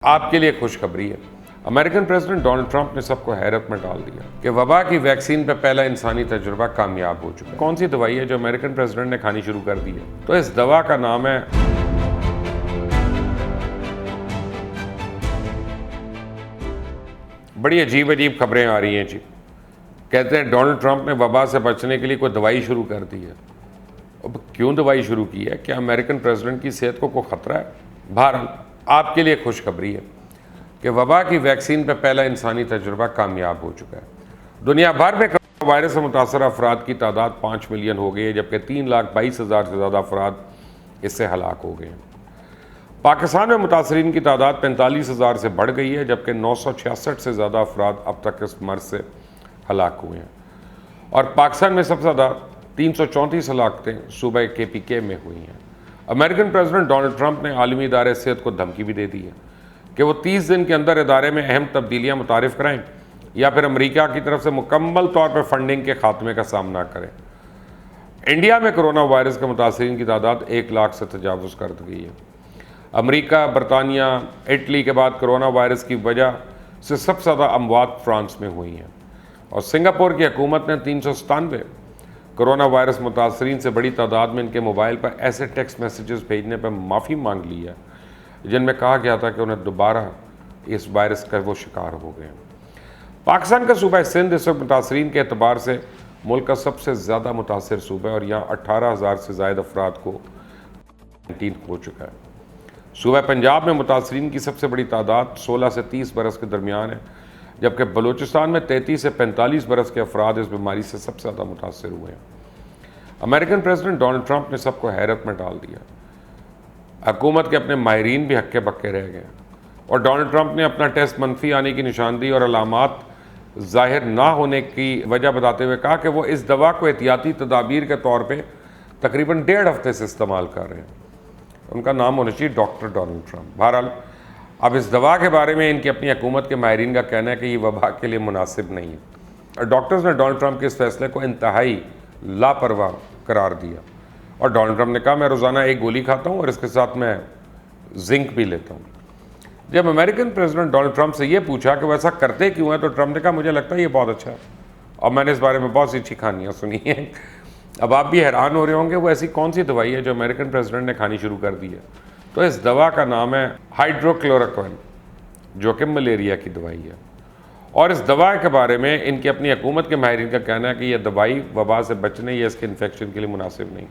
आपके लिए खुशखबरी है। अमेरिकन प्रेसिडेंट डोनाल्ड ट्रंप ने सबको हैरत में डाल दिया कि वबा की वैक्सीन पर पहला इंसानी तजुर्बा कामयाब हो चुका है। कौन सी दवाई है जो अमेरिकन प्रेसिडेंट ने खानी शुरू कर दी है? तो इस दवा का नाम है बड़ी अजीब अजीब खबरें आ रही हैं जी। कहते हैं डोनाल्ड ट्रंप ने वबा से बचने के लिए कोई दवाई शुरू कर दी है। अब क्यों दवाई शुरू की है? क्या अमेरिकन प्रेसिडेंट की सेहत को कोई खतरा है? बहरहाल आपके लिए खुशखबरी है कि वबा की वैक्सीन पर पहला इंसानी तजुर्बा कामयाब हो चुका है। दुनिया भर में कोरोना वायरस से मुतासर अफराद की तादाद 5 मिलियन हो गई है, जबकि 3,22,000 से ज़्यादा अफराद इससे हलाक हो गए हैं। पाकिस्तान में मुतासरीन की तादाद 45,000 से बढ़ गई है, जबकि 966 से ज़्यादा अफराद अब तक इस मर्ज से हलाक हुए हैं। और पाकिस्तान में सबसे ज़्यादा 334 हलाकतें सूबा KPK में हुई हैं। अमेरिकन प्रेसिडेंट डोनाल्ड ट्रंप ने आलमी इदारे सेहत को धमकी भी दे दी है कि वो 30 दिन के अंदर इदारे में अहम तब्दीलियाँ मुतारिफ कराएं या फिर अमेरिका की तरफ से मुकम्मल तौर पर फंडिंग के खात्मे का सामना करें। इंडिया में कोरोना वायरस के मुतासरीन की तादाद 1 लाख से तजावुज़ कर गई है। अमेरिका, बरतानिया, इटली के बाद कोरोना वायरस की वजह से सबसे ज़्यादा अमवात फ्रांस में हुई हैं और सिंगापुर की हुकूमत ने 397 कोरोना वायरस मुतासरीन से बड़ी तादाद में इनके मोबाइल पर ऐसे टेक्स्ट मैसेजेस भेजने पर माफ़ी मांग ली है जिनमें कहा गया था कि उन्हें दोबारा इस वायरस का वो शिकार हो गए। पाकिस्तान का सूबा सिंध इस वक्त मुतासरीन के अतबार से मुल्क का सबसे ज़्यादा मुतासर सूबा है और यहाँ 18,000 से ज़ायद अफराद को क्वारंटीन हो चुका है। सूबा पंजाब में मुतासरीन की सबसे बड़ी तादाद 16 से 30 बरस के दरमियान है, जबकि बलूचिस्तान में 33 से 45 बरस के अफराद इस बीमारी से सबसे ज़्यादा मुतासर हुए हैं। अमेरिकन प्रेसिडेंट डोनाल्ड ट्रंप ने सबको हैरत में डाल दिया। हुकूमत के अपने माहिरीन भी हक्के बक्के रह गए और डोनाल्ड ट्रंप ने अपना टेस्ट मनफी आने की निशानदी और अलामात जाहिर ना होने की वजह बताते हुए कहा कि वो इस दवा को एहतियाती तदाबीर के तौर पर तकरीबन 1.5 हफ्ते से इस्तेमाल कर रहे हैं। उनका नाम होना चाहिए डॉक्टर डोनाल्ड ट्रंप। बहरहाल अब इस दवा के बारे में इनकी अपनी हुकूमत के माहिरीन का कहना है कि ये वबा के लिए मुनासिब नहीं है और डॉक्टर्स ने डोनाल्ड ट्रंप के इस फैसले को इंतहाई लापरवाह करार दिया और डोनाल्ड ट्रंप ने कहा मैं रोज़ाना 1 गोली खाता हूँ और इसके साथ मैं जिंक भी लेता हूँ। जब अमेरिकन प्रेसिडेंट डोनाल्ड ट्रंप से ये पूछा कि वैसा करते क्यों है, तो ट्रंप ने कहा मुझे लगता है ये बहुत अच्छा है और मैंने इस बारे में बहुत सी अच्छी कहानियाँ सुनी हैं। अब आप भी हैरान हो रहे होंगे वो ऐसी कौन सी दवाई है जो अमेरिकन प्रेसिडेंट ने खानी शुरू कर दी है। तो इस दवा का नाम है हाइड्रोक्लोरोक्विन, जो कि मलेरिया की दवाई है और इस दवा के बारे में इनकी अपनी हुकूमत के माहिरीन का कहना है कि यह दवाई वबा से बचने या इसके इन्फेक्शन के लिए मुनासिब नहीं।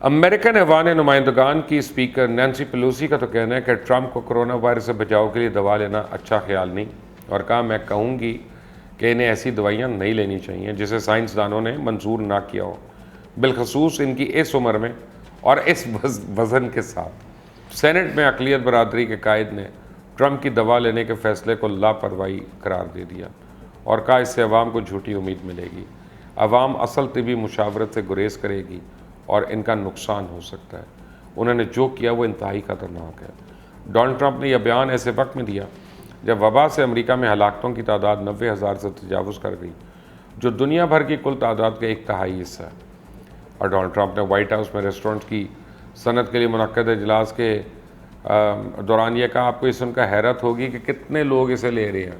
अमेरिकन ऐवान नुमाइंदगान की स्पीकर नैन्सी पेलोसी का तो कहना है कि ट्रंप को कोरोना वायरस से बचाव के लिए दवा लेना अच्छा ख्याल नहीं और कहा मैं कहूँगी कि इन्हें ऐसी दवाइयाँ नहीं लेनी चाहिए जिसे साइंसदानों ने मंजूर ना किया हो, बिलखसूस इनकी इस उम्र में और इस वज़न के साथ। सेनेट में अक़लियत बरादरी के कायद ने ट्रंप की दवा लेने के फ़ैसले को लापरवाही करार दे दिया और कहा इससे अवाम को झूठी उम्मीद मिलेगी, अवाम असल तिबी मुशावरत से गुरेज करेगी और इनका नुकसान हो सकता है। उन्होंने जो किया वो इंतहाई ख़तरनाक है। डोनाल्ड ट्रंप ने यह बयान ऐसे वक्त में दिया जब वबा से अमेरिका में हलाकतों की तादाद 90,000 से तजावुज़ कर गई, जो दुनिया भर की कुल तादाद का 1/3 हिस्सा है। और डोनाल्ड ट्रंप ने वाइट हाउस में रेस्टोरेंट की सनत के लिए मुनक्कद इजलास के दौरान यह कहा आपको ये सुनकर हैरत होगी कि कितने लोग इसे ले रहे हैं,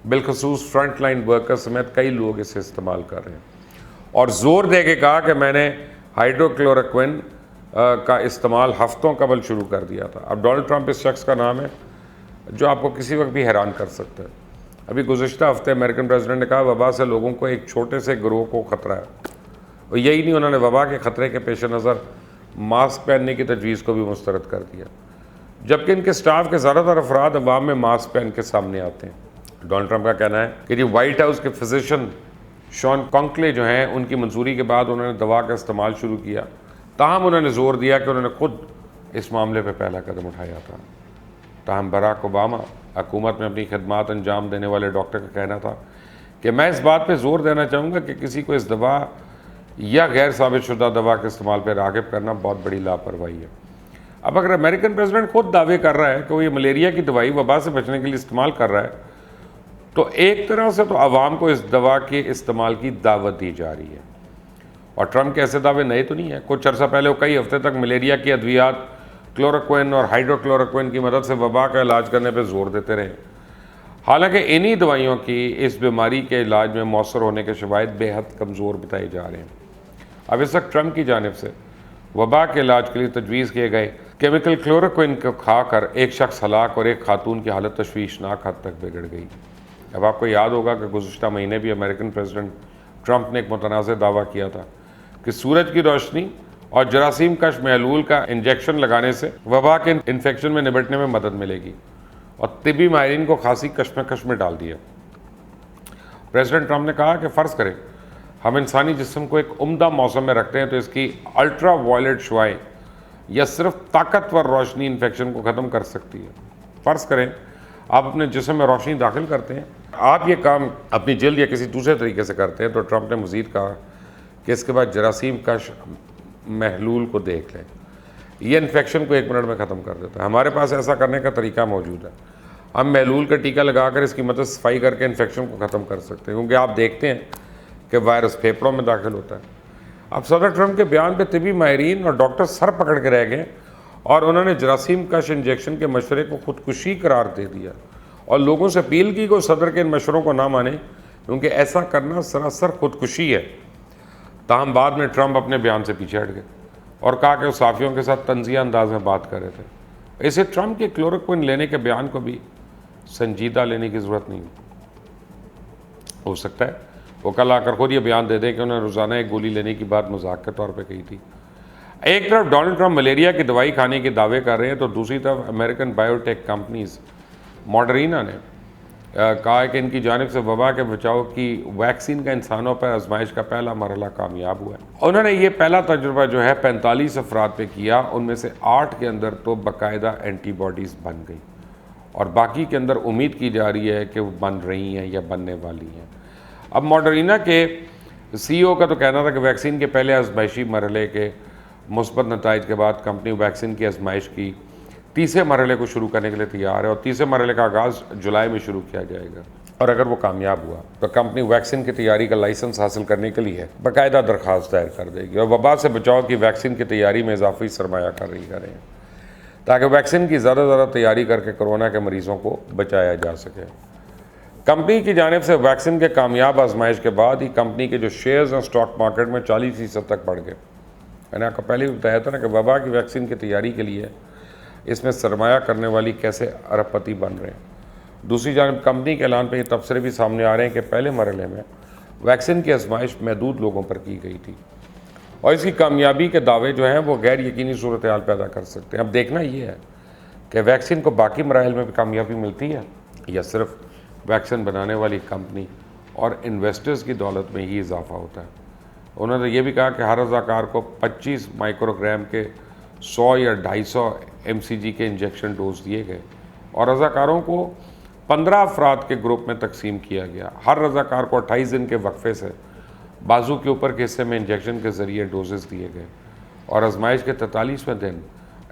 बिलखसूस फ्रंट लाइन वर्कर्स समेत कई लोग इसे इस्तेमाल कर रहे हैं और ज़ोर दे के कहा कि मैंने हाइड्रोक्लोरोक्विन का इस्तेमाल हफ्तों कबल शुरू कर दिया था। अब डोनाल्ड ट्रंप इस शख्स का नाम है जो आपको किसी वक्त भी हैरान कर सकता है। अभी गुज़श्ता हफ्ते अमेरिकन प्रेसिडेंट ने कहा वबा से लोगों को एक छोटे से गिरोह को ख़तरा है और यही नहीं, उन्होंने वबा के ख़तरे के पेश नज़र मास्क पहनने की तजवीज़ को भी मुस्तरद कर दिया, जबकि इनके स्टाफ के ज़्यादातर अफराद अवाम में मास्क पहन के सामने आते हैं। डोनाल्ड ट्रंप का कहना है कि जी वाइट हाउस के फिजिशियन शॉन कॉन्कले जो हैं उनकी मंजूरी के बाद उन्होंने दवा का इस्तेमाल शुरू किया, ताहम उन्होंने ज़ोर दिया कि उन्होंने खुद इस मामले पर पहला कदम उठाया था। ताहम बराक ओबामा हुकूमत में अपनी खदमात अंजाम देने वाले डॉक्टर का कहना था कि मैं इस बात पर जोर देना चाहूँगा कि किसी को इस दवा या गैर साबित शुदा दवा के इस्तेमाल पर राग़िब करना बहुत बड़ी लापरवाही है। अब अगर अमेरिकन प्रेसिडेंट खुद दावे कर रहा है कि वो ये मलेरिया की दवाई वबा से बचने के लिए इस्तेमाल कर रहा है, तो एक तरह से तो आवाम को इस दवा के इस्तेमाल की दावत दी जा रही है। और ट्रंप के ऐसे दावे नए तो नहीं है। कुछ अर्सा पहले वो कई हफ्ते तक मलेरिया की अद्वियात क्लोरोक्विन और हाइड्रोक्लोरोक्विन की मदद से वबा का इलाज करने पर जोर देते रहे। हालांकि इन्हीं दवाइयों की इस बीमारी के इलाज में मौसर होने के शवाहिद बेहद कमज़ोर बताए जा रहे हैं। अब इस वक्त ट्रंप की जानिब से वबा के इलाज के लिए तजवीज़ किए गए केमिकल क्लोरोक्विन को खाकर एक शख्स हलाक और एक खातून की हालत तशवीशनाक हद तक बिगड़ गई। अब आपको याद होगा कि गुज़िश्ता महीने भी अमेरिकन प्रेसिडेंट ट्रंप ने एक मुतनाज़ दावा किया था कि सूरज की रोशनी और जरासीम कश महलूल का इंजेक्शन लगाने से वबा के इन्फेक्शन में निपटने में मदद मिलेगी, और तिबी माहिरीन को खासी कश्मकश में डाल दिया। प्रेसिडेंट ट्रंप ने कहा कि फ़र्ज़ करें हम इंसानी जिस्म को एक उम्दा मौसम में रखते हैं तो इसकी अल्ट्रा वायलेट शुआएँ या सिर्फ ताकतवर रोशनी इन्फेक्शन को ख़त्म कर सकती है। फ़र्ज़ करें आप अपने जिस्म में रोशनी दाखिल करते हैं, आप ये काम अपनी जल्द या किसी दूसरे तरीके से करते हैं, तो ट्रंप ने मज़ीद कहा कि इसके बाद जरासीम कश महलूल को देख लें, ये इन्फेक्शन को 1 मिनट में ख़त्म कर देता है। हमारे पास ऐसा करने का तरीका मौजूद है। हम महलूल का टीका लगाकर इसकी मदद से सफाई करके इन्फेक्शन को ख़त्म कर सकते हैं, क्योंकि आप देखते हैं कि वायरस फेफड़ों में दाखिल होता है। अब सदर ट्रंप के बयान पे तिबी माहिरीन और डॉक्टर सर पकड़ के रह गए और उन्होंने जरासीम कश इंजेक्शन के मशवरे को खुदकुशी करार दे दिया और लोगों से अपील की कि सदर के इन मशवरों को ना माने, क्योंकि ऐसा करना सरासर खुदकुशी है। ताहम बाद में ट्रंप अपने बयान से पीछे हट गए और कहा कि वो साफियों के साथ तंजिया अंदाज में बात कर रहे थे। इसे ट्रंप के क्लोरोक्विन लेने के बयान को भी संजीदा लेने की ज़रूरत नहीं हो सकता है वो कल आकर खुद ये बयान दे दें कि उन्होंने रोज़ाना एक गोली लेने की बात मजाक के तौर पे कही थी। एक तरफ डोनाल्ड ट्रंप मलेरिया की दवाई खाने के दावे कर रहे हैं, तो दूसरी तरफ अमेरिकन बायोटेक कंपनीज मॉडर्ना ने कहा है कि इनकी जानिब से वबा के बचाव की वैक्सीन का इंसानों पर आजमाइश का पहला मरहला कामयाब हुआ है। उन्होंने ये पहला तजुर्बा जो है 45 अफराद पे किया, उनमें से 8 के अंदर तो बाकायदा एंटीबॉडीज़ बन गई और बाकी के अंदर उम्मीद की जा रही है कि वो बन रही हैं या बनने वाली हैं। अब मॉडर्ना के CEO का तो कहना था कि वैक्सीन के पहले आजमाइशी मरहले के मुस्बत नताइज के बाद कंपनी वैक्सीन की आजमाइश की तीसरे मरहले को शुरू करने के लिए तैयार है और तीसरे मरहले का आगाज़ जुलाई में शुरू किया जाएगा। और अगर वो कामयाब हुआ तो कंपनी वैक्सीन की तैयारी का लाइसेंस हासिल करने के लिए बाकायदा दरख्वास्त दायर कर देगी और वबा से बचाव की वैक्सीन की तैयारी में इजाफी सरमायाकारी करें, ताकि वैक्सीन की ज़्यादा तैयारी करके कोरोना के मरीज़ों को बचाया जा सके। कंपनी की जानिब से वैक्सीन के कामयाब आजमाइश के बाद ही कंपनी के जो शेयर्स हैं स्टॉक मार्केट में 40% तक बढ़ गए। मैंने आपको पहले भी बताया था ना कि वबा की वैक्सीन की तैयारी के लिए इसमें सरमाया करने वाली कैसे अरबपति बन रहे हैं। दूसरी जानिब कंपनी के ऐलान पर ये तबसरे भी सामने आ रहे हैं कि पहले मरहले में वैक्सीन की आजमाइश महदूद लोगों पर की गई थी और इसकी कामयाबी के दावे जो हैं वो गैर यकीनी सूरत हाल पैदा कर सकते हैं। अब देखना ये है कि वैक्सीन को बाकी मराहल में भी कामयाबी मिलती है या सिर्फ वैक्सीन बनाने वाली कंपनी और इन्वेस्टर्स की दौलत में ही इजाफा होता है। उन्होंने ये भी कहा कि हर रज़ाकार को 25 माइक्रोग्राम के 100 या 250 mcg के इंजेक्शन डोज दिए गए और रज़ाकारों को 15 अफराद के ग्रुप में तकसीम किया गया। हर रज़ाकार को 28 दिन के वक्फे से बाजू के ऊपर के हिस्से में इंजेक्शन के ज़रिए डोजेस दिए गए और आजमाइश के 43वें दिन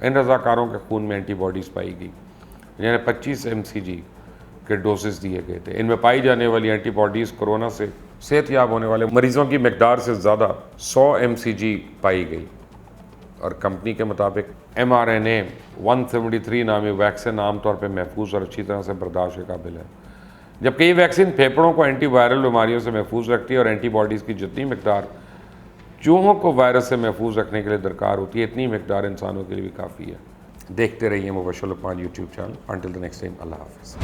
इन रज़ाकारों के खून में एंटीबॉडीज़ पाई गई, यानी 25 mcg के डोजेस दिए गए थे। इनमें पाई जाने वाली एंटीबॉडीज़ कोरोना से सेहतयाब होने वाले मरीज़ों की मकदार से ज़्यादा 100 mcg पाई गई और कंपनी के मुताबिक mRNA 173 नामी वैक्सीन आमतौर पर महफूज और अच्छी तरह से बर्दाश्त के काबिल है, जबकि ये वैक्सीन फेफड़ों को एंटीवायरल बीमारियों से महफूज रखती है और एंटीबॉडीज़ की जितनी मकदार चूहों को वायरस से महफूज रखने के लिए दरकार होती है, इतनी मकदार इंसानों के लिए भी काफ़ी है। देखते रहिए Mubashar Luqman YouTube channel. Until the next time, अल्लाह हाफ़िज़।